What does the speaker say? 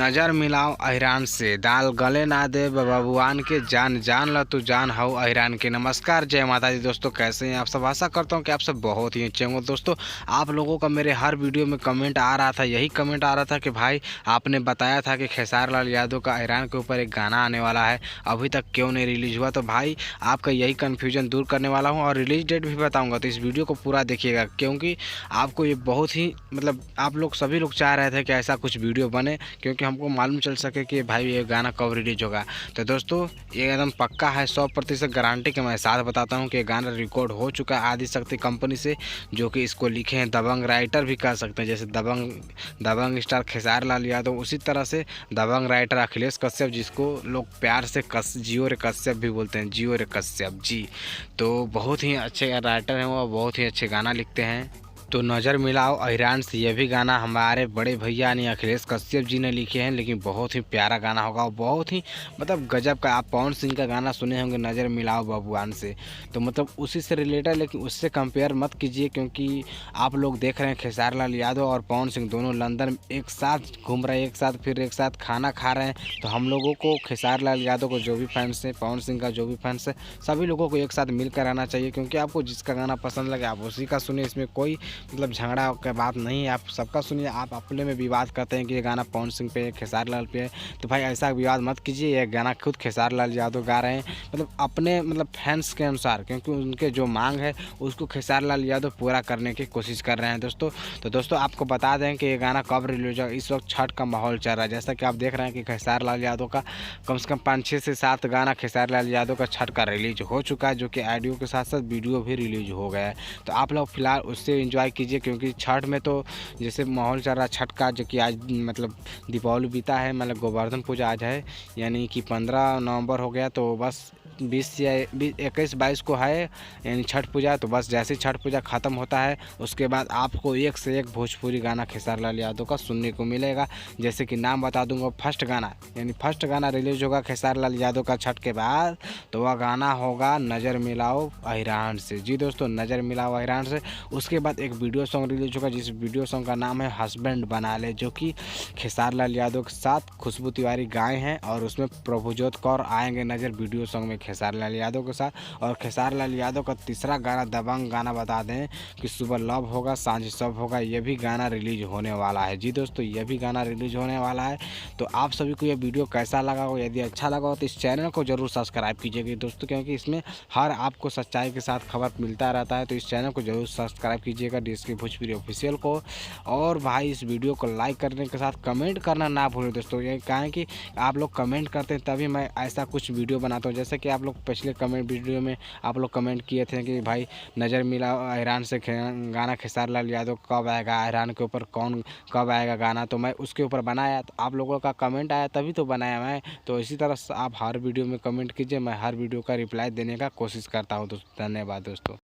नजर मिलाओ अहिरान से, दाल गले ना दे बबुआन के, जान जान ला तू जान हो अहिरान के। नमस्कार, जय माता दी दोस्तों, कैसे हैं आप सब। आशा करता हूं कि आप सब बहुत ही अच्छे होंगे। दोस्तों, आप लोगों का मेरे हर वीडियो में कमेंट आ रहा था, यही कमेंट आ रहा था कि भाई आपने बताया था कि खेसारी लाल यादव का अहिरान के ऊपर एक गाना आने वाला है, अभी तक क्यों नहीं रिलीज हुआ। तो भाई आपका यही कन्फ्यूजन दूर करने वाला हूँ और रिलीज डेट भी बताऊँगा, तो इस वीडियो को पूरा देखिएगा, क्योंकि आपको ये बहुत ही आप लोग सभी लोग चाह रहे थे कि ऐसा कुछ वीडियो बने, क्योंकि हमको मालूम चल सके कि भाई ये गाना कब रिलीज होगा। तो दोस्तों, ये एकदम पक्का है, 100% गारंटी के मैं साथ बताता हूँ कि ये गाना रिकॉर्ड हो चुका है आदिशक्ति कंपनी से, जो कि इसको लिखे हैं दबंग राइटर भी कह सकते हैं, जैसे दबंग स्टार खेसारी लाल यादव, उसी तरह से दबंग राइटर अखिलेश कश्यप, जिसको लोग प्यार से जियो रे कश्यप भी बोलते हैं, जियो रे कश्यप जी। तो बहुत ही अच्छे राइटर हैं वो, बहुत ही अच्छे गाना लिखते हैं। तो नज़र मिलाओ अहिरान से, ये भी गाना हमारे बड़े भैया यानी अखिलेश कश्यप जी ने लिखे हैं, लेकिन बहुत ही प्यारा गाना होगा और बहुत ही गजब का। आप पवन सिंह का गाना सुने होंगे नज़र मिलाओ बबुआन से, तो उसी से रिलेटेड, लेकिन उससे कंपेयर मत कीजिए, क्योंकि आप लोग देख रहे हैं खेसारी लाल यादव और पवन सिंह दोनों लंदन एक साथ घूम रहे हैं, एक साथ फिर एक साथ खाना खा रहे हैं। तो हम लोगों को खेसारी लाल यादव को जो भी फैंस हैं, पवन सिंह का जो भी फैंस है, सभी लोगों को एक साथ मिलकर रहना चाहिए, क्योंकि आपको जिसका गाना पसंद लगे आप उसी का सुनिए। इसमें कोई झगड़ा का बात नहीं है, आप सबका सुनिए। आप अपने में विवाद करते हैं कि ये गाना पवन सिंह पे है, खेसारी लाल पे है, तो भाई ऐसा विवाद मत कीजिए। ये गाना खुद खेसारी लाल यादव गा रहे हैं, अपने फैंस के अनुसार, क्योंकि उनके जो मांग है उसको खेसारी लाल यादव पूरा करने की कोशिश कर रहे हैं दोस्तों। तो दोस्तों, आपको बता दें कि ये गाना कब रिलीज होगा। इस वक्त छठ का माहौल चल रहा है, जैसा कि आप देख रहे हैं कि खेसारी लाल यादव का कम से कम 5-6 से 7 गाना खेसारी लाल यादव का छठ का रिलीज हो चुका है, जो कि ऑडियो के साथ साथ वीडियो भी रिलीज हो गया है। तो आप लोग फिलहाल उससे एंजॉय कीजिए, क्योंकि छठ में तो जैसे माहौल चल रहा है छठ का, जो कि आज दीपावली बीता है, गोवर्धन पूजा आज है, यानी कि 15 नवंबर हो गया। तो बस 20 या 21-22 को है यानी छठ पूजा। तो बस जैसे छठ पूजा ख़त्म होता है, उसके बाद आपको एक से एक भोजपुरी गाना खेसारी लाल यादव का सुनने को मिलेगा। जैसे कि नाम बता दूंगा, फर्स्ट गाना रिलीज होगा खेसारी लाल यादव का छठ के बाद, तो वह गाना होगा नज़र मिलाओ अहिरान से। जी दोस्तों, नज़र मिलाओ अहिरान से। उसके बाद एक वीडियो सॉन्ग रिलीज होगा, जिस वीडियो सॉन्ग का नाम है हस्बैंड बना ले, जो कि खेसारी लाल यादव के साथ खुशबू तिवारी गाए हैं, और उसमें प्रभुजोत कौर आएंगे नज़र वीडियो सॉन्ग में खेसारी लाल यादव के साथ। और खेसारी लाल यादव का तीसरा गाना दबंग गाना बता दें कि सुबह लव होगा सांझ सब होगा, ये भी गाना रिलीज होने वाला है। जी दोस्तों, ये भी गाना रिलीज होने वाला है। तो आप सभी को ये वीडियो कैसा लगा हो, यदि अच्छा लगा हो तो इस चैनल को जरूर सब्सक्राइब कीजिएगा दोस्तों, क्योंकि इसमें हर आपको सच्चाई के साथ खबर मिलता रहता है। तो इस चैनल को जरूर सब्सक्राइब कीजिएगा, DSK भोजपुरी ऑफिशियल को। और भाई इस वीडियो को लाइक करने के साथ कमेंट करना ना भूलें दोस्तों। ये कहें कि आप लोग कमेंट करते हैं तभी मैं ऐसा कुछ वीडियो बनाता हूँ। जैसे कि आप लोग पिछले कमेंट वीडियो में आप लोग कमेंट किए थे कि भाई नज़र मिला अहिरान से गाना खेसारी लाल यादव कब आएगा, अहिरान के ऊपर कब आएगा गाना, तो मैं उसके ऊपर बनाया। तो आप लोगों का कमेंट आया तभी तो बनाया मैं। तो इसी तरह आप हर वीडियो में कमेंट कीजिए, मैं हर वीडियो का रिप्लाई देने का कोशिश करता हूँ दोस्तों। धन्यवाद दोस्तों।